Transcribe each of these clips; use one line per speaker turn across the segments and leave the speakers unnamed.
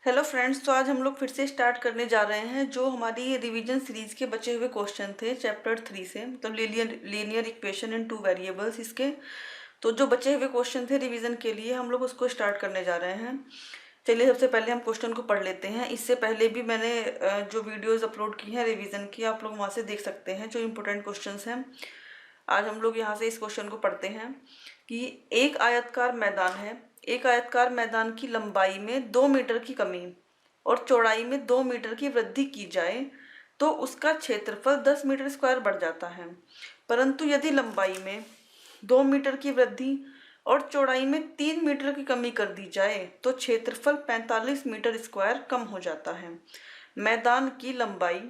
Hello friends, तो आज हम लोग फिर से स्टार्ट करने जा रहे हैं जो हमारी रिवीजन सीरीज के बचे हुए क्वेश्चन थे चैप्टर 3 से, मतलब linear equation in two variables. इसके तो जो बचे हुए क्वेश्चन थे रिवीजन के लिए हम लोग उसको स्टार्ट करने जा रहे हैं। चलिए सबसे पहले हम क्वेश्चन को पढ़ लेते हैं। इससे पहले भी मैंने जो वीडियोज़ अपलोड की हैं रिविज़न की, आप लोग वहाँ से देख सकते हैं जो इम्पोर्टेंट क्वेश्चन हैं। आज हम लोग यहाँ से इस क्वेश्चन को पढ़ते हैं कि एक आयताकार मैदान है। एक आयताकार मैदान की लंबाई में 2 मीटर की कमी और चौड़ाई में 2 मीटर की वृद्धि की जाए तो उसका क्षेत्रफल 10 मीटर स्क्वायर बढ़ जाता है। परंतु यदि लंबाई में 2 मीटर की वृद्धि और चौड़ाई में 3 मीटर की कमी कर दी जाए तो क्षेत्रफल 45 मीटर स्क्वायर कम हो जाता है। मैदान की लंबाई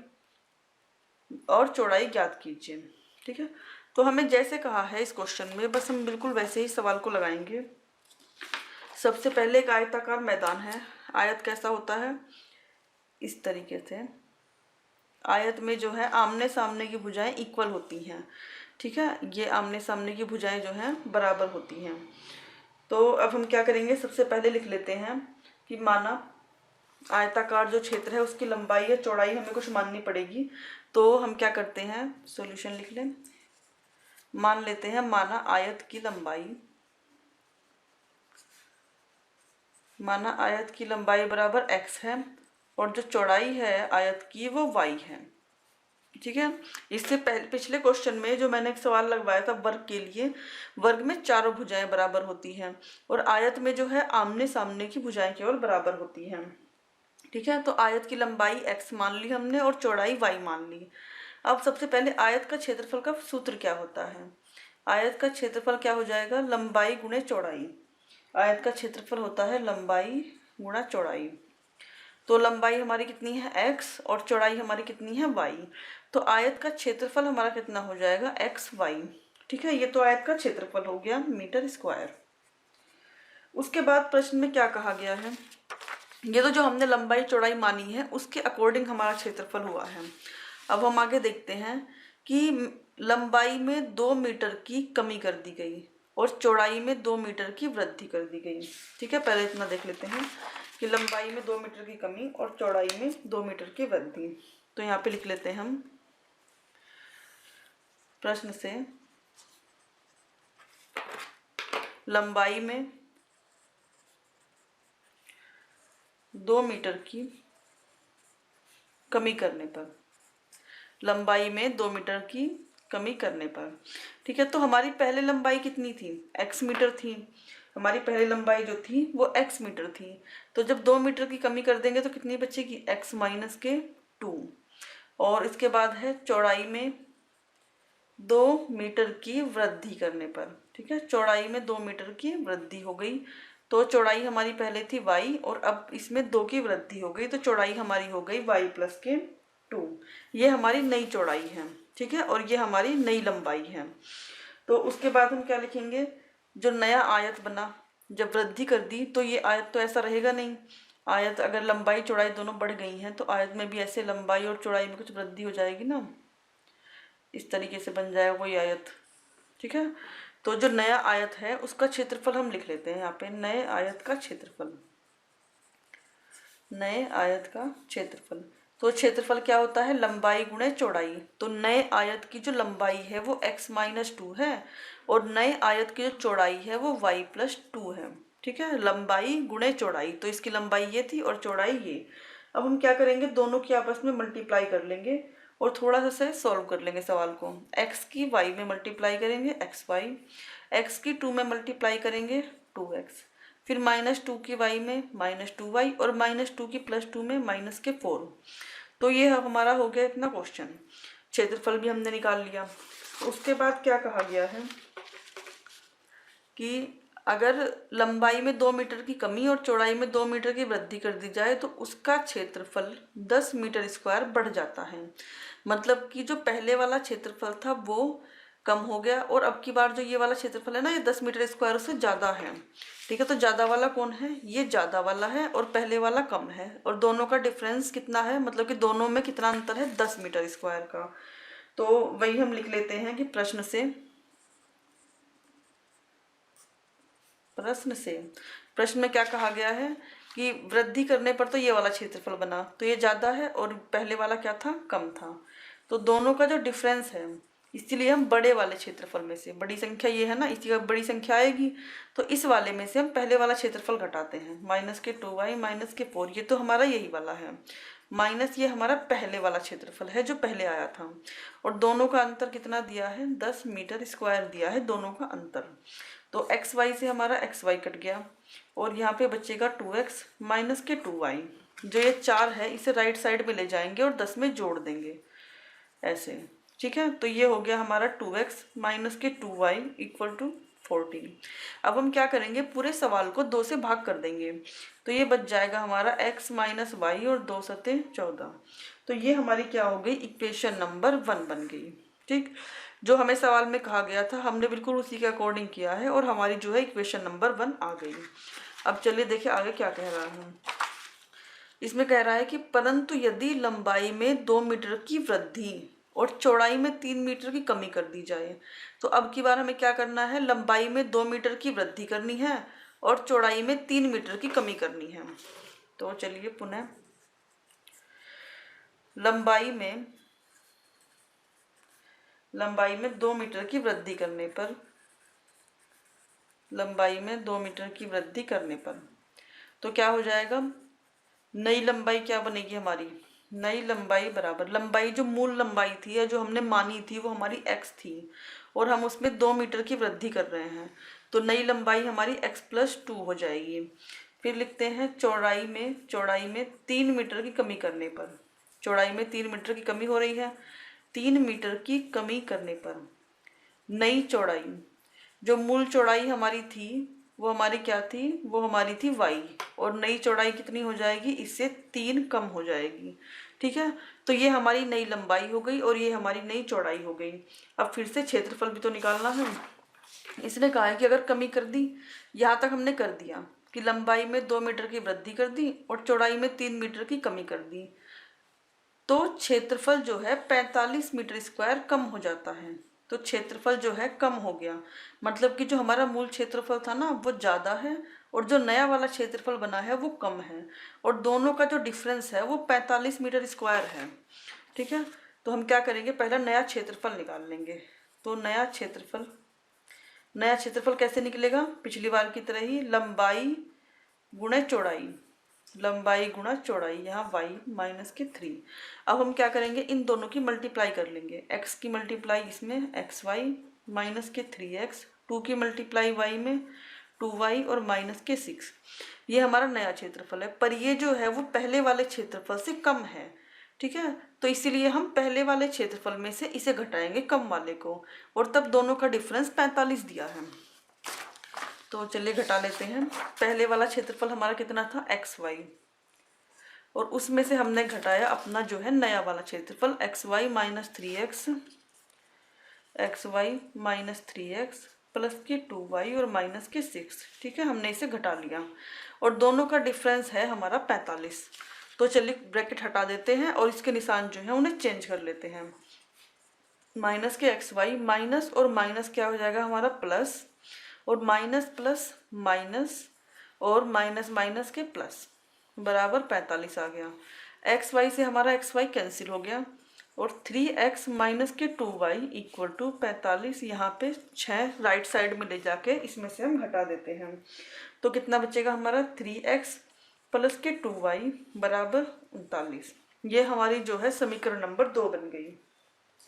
और चौड़ाई ज्ञात कीजिए। ठीक है, तो हमें जैसे कहा है इस क्वेश्चन में, बस हम बिल्कुल वैसे ही सवाल को लगाएंगे। सबसे पहले एक आयताकार मैदान है। आयत कैसा होता है? इस तरीके से आयत में जो है आमने सामने की भुजाएं इक्वल होती हैं। ठीक है, ये आमने सामने की भुजाएं जो हैं बराबर होती हैं। तो अब हम क्या करेंगे, सबसे पहले लिख लेते हैं कि माना आयताकार जो क्षेत्र है उसकी लंबाई या चौड़ाई हमें कुछ माननी पड़ेगी। तो हम क्या करते हैं, सॉल्यूशन लिख लें। मान लेते हैं माना आयत की लंबाई बराबर x है और जो चौड़ाई है आयत की वो y है। ठीक है, इससे पहले पिछले क्वेश्चन में जो मैंने एक सवाल लगवाया था वर्ग के लिए, वर्ग में चारों भुजाएं बराबर होती हैं और आयत में जो है आमने सामने की भुजाएं केवल बराबर होती हैं। ठीक है, तो आयत की लंबाई x मान ली हमने और चौड़ाई y मान ली। अब सबसे पहले आयत का क्षेत्रफल का सूत्र क्या होता है? आयत का क्षेत्रफल क्या हो जाएगा? लंबाई गुणे चौड़ाई। आयत का क्षेत्रफल होता है लंबाई गुणा चौड़ाई। तो लंबाई हमारी कितनी है x और चौड़ाई हमारी कितनी है y। तो आयत का क्षेत्रफल हमारा कितना हो जाएगा? xy। ठीक है, ये तो आयत का क्षेत्रफल हो गया मीटर स्क्वायर। उसके बाद प्रश्न में क्या कहा गया है, ये तो जो हमने लंबाई चौड़ाई मानी है उसके अकॉर्डिंग हमारा क्षेत्रफल हुआ है। अब हम आगे देखते हैं कि लंबाई में 2 मीटर की कमी कर दी गई और चौड़ाई में 2 मीटर की वृद्धि कर दी गई। ठीक है, पहले इतना देख लेते हैं कि लंबाई में 2 मीटर की कमी और चौड़ाई में 2 मीटर की वृद्धि। तो यहाँ पे लिख लेते हैं हम प्रश्न से, लंबाई में 2 मीटर की कमी करने पर, लंबाई में 2 मीटर की कमी करने पर। ठीक है, तो हमारी पहले लंबाई कितनी थी? x मीटर थी। हमारी पहली लंबाई जो थी वो x मीटर थी। तो जब 2 मीटर की कमी कर देंगे तो कितनी बचेगी? x माइनस के 2। और इसके बाद है चौड़ाई में 2 मीटर की वृद्धि करने पर। ठीक है, चौड़ाई में 2 मीटर की वृद्धि हो गई। तो चौड़ाई हमारी पहले थी y और अब इसमें 2 की वृद्धि हो गई तो चौड़ाई हमारी हो गई y प्लस के 2। ये हमारी नई चौड़ाई है। ठीक है, और ये हमारी नई लंबाई है। तो उसके बाद हम क्या लिखेंगे, जो नया आयत बना, जब वृद्धि कर दी तो ये आयत तो ऐसा रहेगा नहीं। आयत अगर लंबाई चौड़ाई दोनों बढ़ गई हैं तो आयत में भी ऐसे लंबाई और चौड़ाई में कुछ वृद्धि हो जाएगी ना, इस तरीके से बन जाएगा कोई आयत। ठीक है, तो जो नया आयत है उसका क्षेत्रफल हम लिख लेते हैं यहाँ पे, नए आयत का क्षेत्रफल। नए आयत का क्षेत्रफल, तो क्षेत्रफल क्या होता है? लंबाई गुणे चौड़ाई। तो नए आयत की जो लंबाई है वो x माइनस 2 है और नए आयत की जो चौड़ाई है वो y प्लस 2 है। ठीक है, लंबाई गुणे चौड़ाई, तो इसकी लंबाई ये थी और चौड़ाई ये। अब हम क्या करेंगे, दोनों की आपस में मल्टीप्लाई कर लेंगे और थोड़ा सा से सॉल्व कर लेंगे सवाल को। x की y में मल्टीप्लाई करेंगे xy, x की 2 में मल्टीप्लाई करेंगे 2x, फिर -2 की y में -2y और -2 की +2 में -4। तो ये हमारा हो गया इतना क्वेश्चन। क्षेत्रफल भी हमने निकाल लिया। उसके बाद क्या कहा गया है कि अगर लंबाई में 2 मीटर की कमी और चौड़ाई में 2 मीटर की वृद्धि कर दी जाए तो उसका क्षेत्रफल 10 मीटर स्क्वायर बढ़ जाता है। मतलब कि जो पहले वाला क्षेत्रफल था वो कम हो गया और अब की बार जो ये वाला क्षेत्रफल है ना, ये 10 मीटर स्क्वायर से ज़्यादा है। ठीक है, तो ज़्यादा वाला कौन है? ये ज़्यादा वाला है और पहले वाला कम है और दोनों का डिफरेंस कितना है, मतलब कि दोनों में कितना अंतर है? 10 मीटर स्क्वायर का। तो वही हम लिख लेते हैं कि प्रश्न में क्या कहा गया है कि वृद्धि करने पर तो ये वाला क्षेत्रफल बना, तो ये ज़्यादा है और पहले वाला क्या था, कम था। तो दोनों का जो डिफरेंस है, इसीलिए हम बड़े वाले क्षेत्रफल में से, बड़ी संख्या ये है ना, इसी का बड़ी संख्या आएगी, तो इस वाले में से हम पहले वाला क्षेत्रफल घटाते हैं। -2y -4, ये तो हमारा यही वाला है, माइनस ये हमारा पहले वाला क्षेत्रफल है जो पहले आया था। और दोनों का अंतर कितना दिया है, 10 मीटर स्क्वायर दिया है दोनों का अंतर। तो xy से हमारा xy कट गया और यहाँ पे बचेगा 2x -2y। जो ये 4 है इसे राइट साइड में ले जाएंगे और 10 में जोड़ देंगे ऐसे, ठीक है। तो ये हो गया हमारा 2x -2y = 14। अब हम क्या करेंगे, पूरे सवाल को 2 से भाग कर देंगे, तो ये बच जाएगा हमारा x - y और 2 सते 14। तो ये हमारी क्या हो गई, इक्वेशन नंबर 1 बन गई, ठीक। जो हमें सवाल में कहा गया था हमने बिल्कुल उसी के अकॉर्डिंग किया है और हमारी जो है इक्वेशन नंबर 1 आ गई। अब चलिए देखिए आगे क्या कह रहा है। इसमें कह रहा है कि परंतु यदि लंबाई में 2 मीटर की वृद्धि और चौड़ाई में 3 मीटर की कमी कर दी जाए, तो अब की बार हमें क्या करना है, लंबाई में 2 मीटर की वृद्धि करनी है और चौड़ाई में 3 मीटर की कमी करनी है। तो चलिए पुनः, लंबाई में 2 मीटर की वृद्धि करने पर, लंबाई में 2 मीटर की वृद्धि करने पर तो क्या हो जाएगा, नई लंबाई क्या बनेगी हमारी, नई लंबाई बराबर, लंबाई जो मूल लंबाई थी या जो हमने मानी थी वो हमारी x थी और हम उसमें 2 मीटर की वृद्धि कर रहे हैं, तो नई लंबाई हमारी x + 2 हो जाएगी। फिर लिखते हैं चौड़ाई में 3 मीटर की कमी करने पर, चौड़ाई में 3 मीटर की कमी हो रही है, 3 मीटर की कमी करने पर नई चौड़ाई, जो मूल चौड़ाई हमारी थी वो हमारी क्या थी, वो हमारी थी y, और नई चौड़ाई कितनी हो जाएगी, इससे 3 कम हो जाएगी, ठीक है। तो ये हमारी नई लंबाई हो गई और ये हमारी नई चौड़ाई हो गई। अब फिर से क्षेत्रफल भी तो निकालना है। इसने कहा है कि अगर कमी कर दी, यहाँ तक हमने कर दिया कि लंबाई में 2 मीटर की वृद्धि कर दी और चौड़ाई में 3 मीटर की कमी कर दी, तो क्षेत्रफल जो है 45 मीटर स्क्वायर कम हो जाता है। तो क्षेत्रफल जो है कम हो गया, मतलब कि जो हमारा मूल क्षेत्रफल था ना वो ज़्यादा है और जो नया वाला क्षेत्रफल बना है वो कम है, और दोनों का जो डिफरेंस है वो 45 मीटर स्क्वायर है, ठीक है। तो हम क्या करेंगे, पहला नया क्षेत्रफल निकाल लेंगे। तो नया क्षेत्रफल कैसे निकलेगा, पिछली बार की तरह ही, लंबाई गुणे चौड़ाई, लंबाई गुणा चौड़ाई, यहाँ y - 3। अब हम क्या करेंगे, इन दोनों की मल्टीप्लाई कर लेंगे, x की मल्टीप्लाई इसमें xy -3x, 2 की मल्टीप्लाई y में 2y और -6। ये हमारा नया क्षेत्रफल है, पर ये जो है वो पहले वाले क्षेत्रफल से कम है, ठीक है। तो इसीलिए हम पहले वाले क्षेत्रफल में से इसे घटाएंगे कम वाले को, और तब दोनों का डिफरेंस 45 दिया है। तो चलिए घटा लेते हैं। पहले वाला क्षेत्रफल हमारा कितना था, xy, और उसमें से हमने घटाया अपना जो है नया वाला क्षेत्रफल xy -3x प्लस के 2y और -6, ठीक है। हमने इसे घटा लिया और दोनों का डिफरेंस है हमारा 45। तो चलिए ब्रैकेट हटा देते हैं और इसके निशान जो है उन्हें चेंज कर लेते हैं। माइनस के xy, माइनस और माइनस क्या हो जाएगा हमारा प्लस, और माइनस प्लस माइनस और माइनस माइनस के प्लस, बराबर 45 आ गया। xy से हमारा xy कैंसिल हो गया और 3x - के 2y = 45। यहाँ पे 6 राइट साइड में ले जाके इसमें से हम घटा देते हैं, तो कितना बचेगा हमारा 3x प्लस के 2y बराबर 39। ये हमारी जो है समीकरण नंबर 2 बन गई,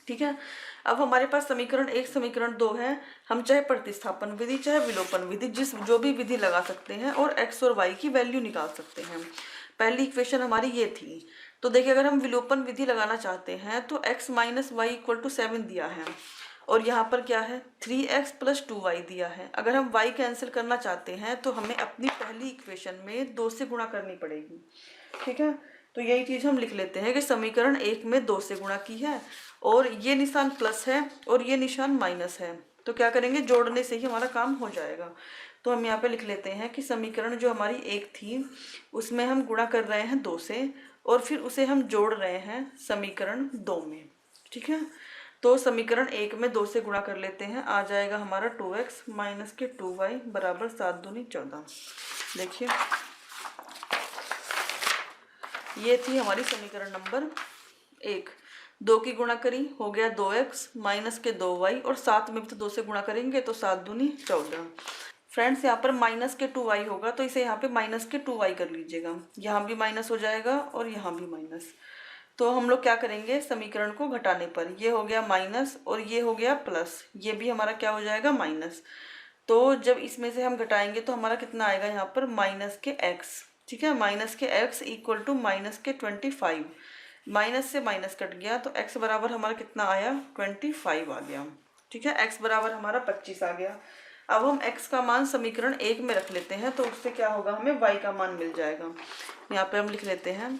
ठीक है। अब हमारे पास समीकरण 1 समीकरण 2 है, हम चाहे प्रतिस्थापन विधि चाहे विलोपन विधि जो भी विधि लगा सकते हैं और x और y की वैल्यू निकाल सकते हैं। पहली इक्वेशन हमारी ये थी, तो देखिए अगर हम विलोपन विधि लगाना चाहते हैं तो x - y = 7 दिया है और यहाँ पर क्या है 3x + 2y दिया है। अगर हम y कैंसिल करना चाहते हैं तो हमें अपनी पहली इक्वेशन में 2 से गुणा करनी पड़ेगी, ठीक है। तो यही चीज़ हम लिख लेते हैं कि समीकरण 1 में 2 से गुणा की है और ये निशान प्लस है और ये निशान माइनस है, तो क्या करेंगे जोड़ने से ही हमारा काम हो जाएगा। तो हम यहाँ पे लिख लेते हैं कि समीकरण जो हमारी 1 थी उसमें हम गुणा कर रहे हैं 2 से और फिर उसे हम जोड़ रहे हैं समीकरण 2 में, ठीक है। तो समीकरण 1 में 2 से गुणा कर लेते हैं, आ जाएगा हमारा 2x - के 2y बराबर 7 दूनी 14। देखिए ये थी हमारी समीकरण नंबर 1। 2 की गुणा करी हो गया 2x माइनस के 2y, और 7 में भी तो 2 से गुणा करेंगे तो 7 दूनी 14। फ्रेंड्स यहाँ पर माइनस के 2y होगा तो इसे यहाँ पे माइनस के 2y कर लीजिएगा, यहाँ भी माइनस हो जाएगा और यहाँ भी माइनस। तो हम लोग क्या करेंगे, समीकरण को घटाने पर ये हो गया माइनस और ये हो गया प्लस, ये भी हमारा क्या हो जाएगा माइनस। तो जब इसमें से हम घटाएंगे तो हमारा कितना आएगा यहाँ पर माइनस के x, ठीक है, माइनस के x इक्वल टू माइनस के 25। माइनस से माइनस कट गया तो x बराबर हमारा कितना आया 25 आ गया, ठीक है, x बराबर हमारा 25 आ गया। अब हम x का मान समीकरण 1 में रख लेते हैं तो उससे क्या होगा, हमें y का मान मिल जाएगा। यहाँ पे हम लिख लेते हैं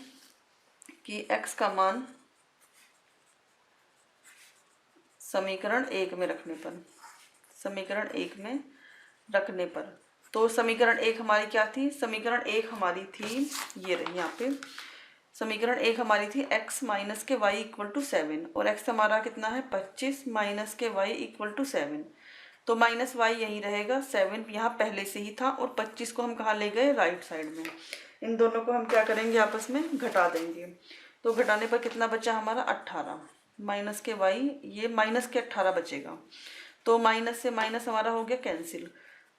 कि x का मान समीकरण 1 में रखने पर, समीकरण 1 में रखने पर, तो समीकरण 1 हमारी क्या थी, समीकरण 1 हमारी थी ये रही, यहाँ पे समीकरण 1 हमारी थी x माइनस के y इक्वल टू 7, और x हमारा कितना है 25 माइनस के y इक्वल टू 7। तो माइनस y यहीं रहेगा, 7 यहाँ पहले से ही था, और 25 को हम कहाँ ले गए, राइट साइड में। इन दोनों को हम क्या करेंगे, आपस में घटा देंगे। तो घटाने पर कितना बचा हमारा 18 माइनस के y, ये माइनस के 18 बचेगा। तो माइनस से माइनस हमारा हो गया कैंसिल,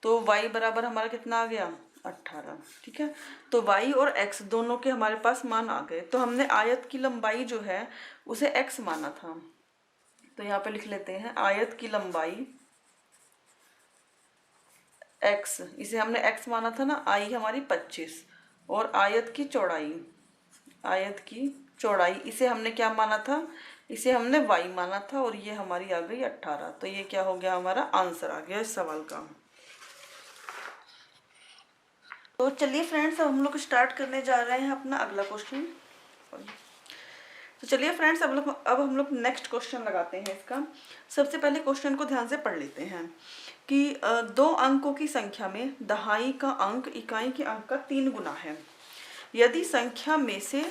तो y बराबर हमारा कितना आ गया 18, ठीक है। तो y और x दोनों के हमारे पास मान आ गए। तो हमने आयत की लंबाई जो है उसे x माना था, तो यहाँ पे लिख लेते हैं आयत की लंबाई x, इसे हमने x माना था ना, आई हमारी 25, और आयत की चौड़ाई, आयत की चौड़ाई इसे हमने क्या माना था, इसे हमने y माना था, और ये हमारी आ गई 18। तो ये क्या हो गया, हमारा आंसर आ गया इस सवाल का। तो चलिए फ्रेंड्स, अब हम लोग स्टार्ट करने जा रहे हैं अपना अगला क्वेश्चन। तो चलिए फ्रेंड्स, अब हम लोग नेक्स्ट क्वेश्चन लगाते हैं इसका। सबसे पहले क्वेश्चन को ध्यान से पढ़ लेते हैं कि 2 अंकों की संख्या में दहाई का अंक इकाई के अंक का 3 गुना है। यदि संख्या में से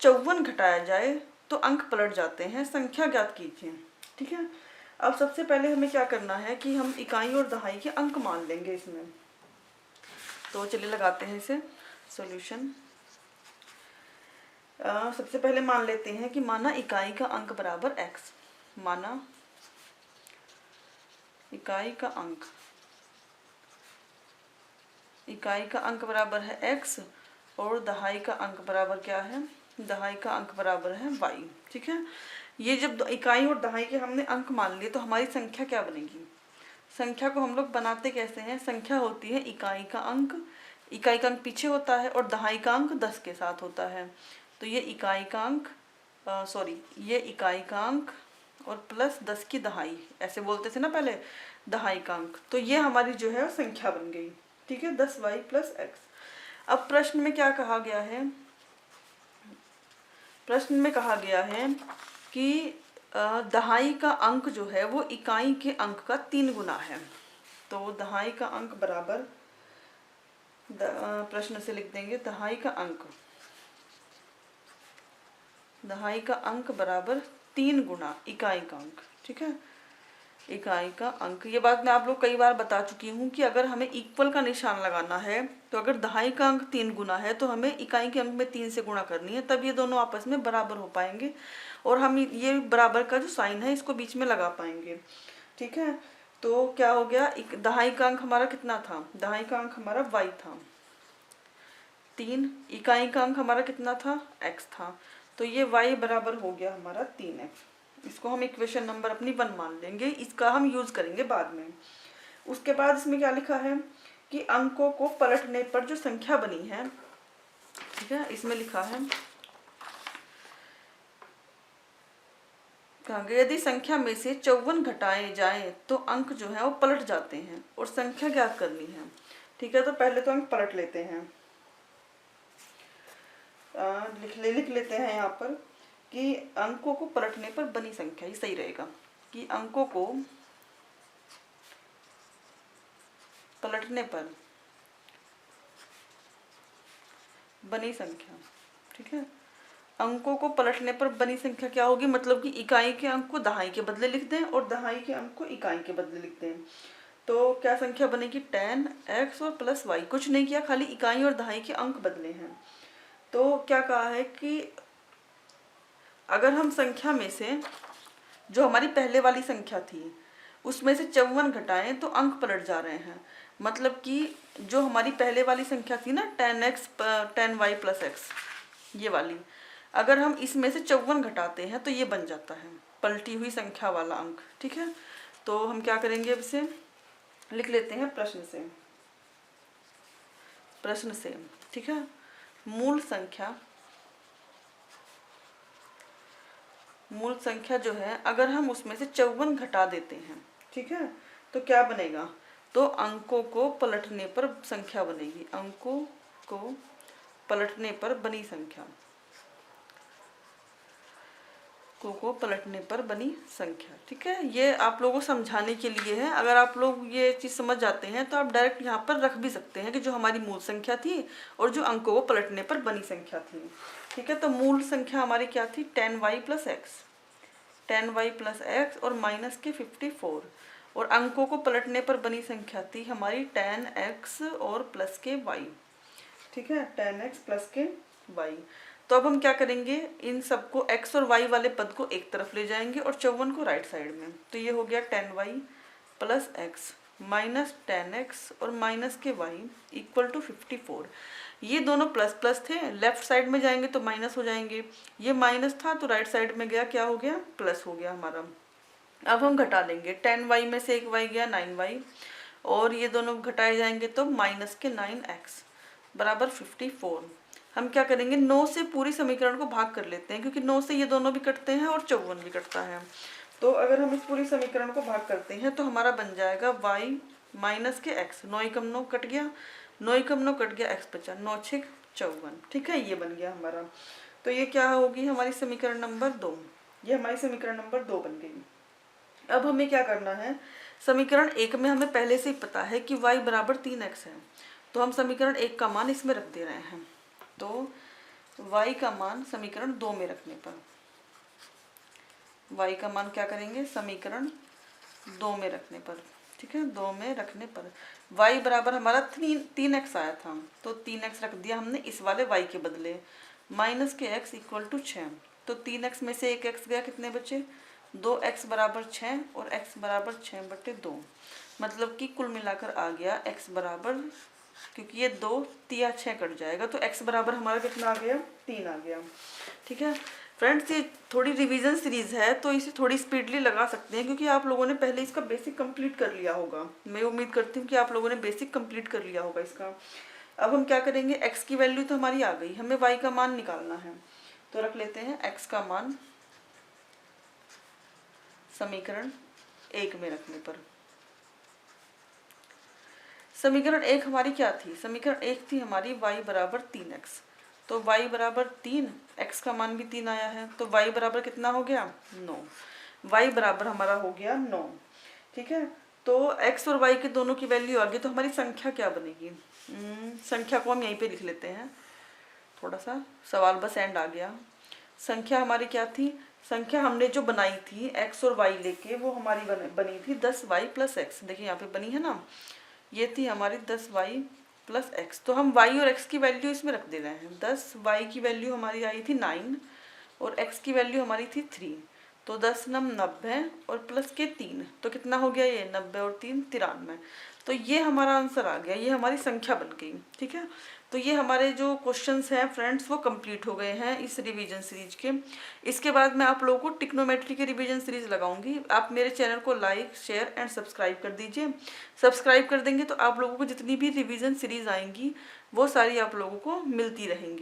54 घटाया जाए तो अंक पलट जाते हैं, संख्या ज्ञात कीजिए, ठीक है। अब सबसे पहले हमें क्या करना है कि हम इकाई और दहाई के अंक मान लेंगे इसमें। तो चलिए लगाते हैं इसे सॉल्यूशन। सबसे पहले मान लेते हैं कि माना इकाई का अंक बराबर x, माना इकाई का अंक बराबर है x, और दहाई का अंक बराबर क्या है, दहाई का अंक बराबर है y, ठीक है। ये जब इकाई और दहाई के हमने अंक मान लिए तो हमारी संख्या क्या बनेगी, संख्या को हम लोग बनाते कैसे हैं, संख्या होती है इकाई का अंक पीछे होता है और दहाई का अंक 10 के साथ होता है। तो ये इकाई का अंक ये इकाई का अंक और प्लस 10 की दहाई, ऐसे बोलते थे ना पहले, दहाई का अंक। तो ये हमारी जो है संख्या बन गई, ठीक है, 10y प्लस x। अब प्रश्न में क्या कहा गया है, प्रश्न में कहा गया है कि दहाई का अंक जो है वो इकाई के अंक का 3 गुना है। तो दहाई का अंक बराबर, प्रश्न से लिख देंगे दहाई का अंक बराबर 3 गुना इकाई का अंक, ठीक है, इकाई का अंक। ये बात मैं आप लोग कई बार बता चुकी हूँ कि अगर हमें इक्वल का निशान लगाना है तो अगर दहाई का अंक 3 गुना है तो हमें इकाई के अंक में 3 से गुणा करनी है, तब ये दोनों आपस में बराबर हो पाएंगे और हम ये बराबर का जो साइन है इसको बीच में लगा पाएंगे, ठीक है। तो क्या हो गया, दहाई का अंक हमारा कितना था, दहाई का अंक हमारा y था 3, इकाई का अंक हमारा कितना था x था, तो ये y बराबर हो गया हमारा 3x। इसको हम इक्वेशन नंबर अपनी 1 मान लेंगे, इसका हम यूज करेंगे बाद में। उसके बाद इसमें क्या लिखा है कि अंकों को पलटने पर जो संख्या बनी है, ठीक है, इसमें लिखा है यदि संख्या में से 54 घटाए जाए तो अंक जो है वो पलट जाते हैं और संख्या ज्ञात करनी है, ठीक है। तो पहले तो अंक पलट लेते हैं, लिख लेते हैं यहाँ पर कि अंकों को पलटने पर बनी संख्या, ये सही रहेगा कि अंकों को पलटने पर बनी संख्या, ठीक है। अंकों को पलटने पर बनी संख्या क्या होगी, मतलब कि इकाई के अंक को दहाई के बदले लिख दें और दहाई के अंक को इकाई के बदले लिख दें। तो क्या संख्या बनेगी 10x और प्लस y, कुछ नहीं किया, खाली इकाई और दहाई के अंक बदले हैं। तो क्या कहा है कि अगर हम संख्या में से जो हमारी पहले वाली संख्या थी उसमें से 54 घटाएं तो अंक पलट जा रहे हैं। मतलब कि जो हमारी पहले वाली संख्या थी ना 10x 10y प्लस x, ये वाली, अगर हम इसमें से 54 घटाते हैं तो ये बन जाता है पलटी हुई संख्या वाला अंक। ठीक है, तो हम क्या करेंगे, अब इसे लिख लेते हैं प्रश्न से। ठीक है, मूल संख्या जो है अगर हम उसमें से 54 घटा देते हैं, ठीक है, तो क्या बनेगा, तो अंकों को पलटने पर संख्या बनेगी, अंकों को पलटने पर बनी संख्या, को पलटने पर बनी संख्या। ठीक है, ये आप लोगों को समझाने के लिए है। अगर आप लोग ये चीज़ समझ जाते हैं तो आप डायरेक्ट यहाँ पर रख भी सकते हैं कि जो हमारी मूल संख्या थी और जो अंकों को पलटने पर बनी संख्या थी। ठीक है, तो मूल संख्या हमारी क्या थी, 10y plus x, 10y plus x और माइनस के 54, और अंकों को पलटने पर बनी संख्या थी हमारी 10x और प्लस के y। ठीक है, 10x प्लस के y। तो अब हम क्या करेंगे, इन सबको x और y वाले पद को एक तरफ ले जाएंगे और 54 को राइट साइड में। तो ये हो गया 10y plus x minus 10x और माइनस के y इक्वल टू 54। ये दोनों प्लस प्लस थे, लेफ्ट साइड में जाएंगे तो माइनस हो जाएंगे, ये माइनस था तो राइट साइड में गया, क्या हो गया, प्लस हो गया हमारा। अब हम घटा लेंगे, 10y में से एक y गया 9y, और ये दोनों घटाए जाएंगे तो माइनस के 9x बराबर 54। हम क्या करेंगे, 9 से पूरी समीकरण को भाग कर लेते हैं, क्योंकि 9 से ये दोनों भी कटते हैं और 54 भी कटता है। तो अगर हम इस पूरी समीकरण को भाग करते हैं तो हमारा बन जाएगा y माइनस के x, 9 एकम 9 कट गया, 9 एकम 9 कट गया, x बचा, 9 6 54। ठीक है, ये बन गया हमारा। तो ये क्या होगी हमारी समीकरण नंबर 2, ये हमारी समीकरण नंबर 2 बन गई। अब हमें क्या करना है, समीकरण 1 में हमें पहले से ही पता है कि y बराबर 3x है, तो हम समीकरण 1 का मान इसमें रख दे रहे हैं। तो y का मान समीकरण 2 में रखने पर, y का मान क्या करेंगे, समीकरण 2 में रखने पर, ठीक है, 2 में रखने पर y बराबर हमारा 3x आया था, तो 3x रख दिया हमने इस वाले y के बदले, माइनस के x इक्वल टू 6। तो 3x में से एक x गया, कितने बचे, 2x बराबर 6 और x बराबर 6/2, मतलब कि कुल मिलाकर आ गया x बराबर, क्योंकि ये 2 तिया 6 कट जाएगा तो x बराबर हमारा कितना आ गया, 3 आ गया। ठीक है फ्रेंड्स, ये थोड़ी रिवीजन सीरीज है तो इसे थोड़ी स्पीडली लगा सकते हैं, क्योंकि आप लोगों ने पहले इसका बेसिक कंप्लीट कर लिया होगा। मैं उम्मीद करती हूँ कि आप लोगों ने बेसिक कंप्लीट कर लिया होगा इसका। अब हम क्या करेंगे, x की वैल्यू तो हमारी आ गई, हमें y का मान निकालना है, तो रख लेते हैं x का मान समीकरण 1 में रखने पर। समीकरण 1 हमारी क्या थी, समीकरण 1 थी हमारी y बराबर 3x, तो y बराबर 3, x का मान भी 3 आया है, तो y बराबर कितना हो गया, 9, y बराबर हमारा हो गया 9। ठीक है, तो x और y के दोनों की वैल्यू आ गई, तो हमारी संख्या क्या बनेगी, संख्या को हम यहीं पे लिख लेते हैं, थोड़ा सा सवाल बस एंड आ गया। संख्या हमारी क्या थी, संख्या हमने जो बनाई थी x और y लेके, वो हमारी बनी थी 10y प्लस एक्स, देखिए यहाँ पे बनी है ना, ये थी हमारी 10y प्लस एक्स। तो हम y और x की वैल्यू इसमें रख दे रहे हैं, 10y की वैल्यू हमारी आई थी 9 और x की वैल्यू हमारी थी 3, तो 10 9 90 और प्लस के 3, तो कितना हो गया ये 90 और 3 93। तो ये हमारा आंसर आ गया, ये हमारी संख्या बन गई। ठीक है, तो ये हमारे जो क्वेश्चंस हैं फ्रेंड्स वो कंप्लीट हो गए हैं इस रिवीजन सीरीज के। इसके बाद मैं आप लोगों को ट्रिग्नोमेट्री की रिवीजन सीरीज लगाऊंगी। आप मेरे चैनल को लाइक शेयर एंड सब्सक्राइब कर दीजिए। सब्सक्राइब कर देंगे तो आप लोगों को जितनी भी रिवीजन सीरीज आएंगी वो सारी आप लोगों को मिलती रहेंगी।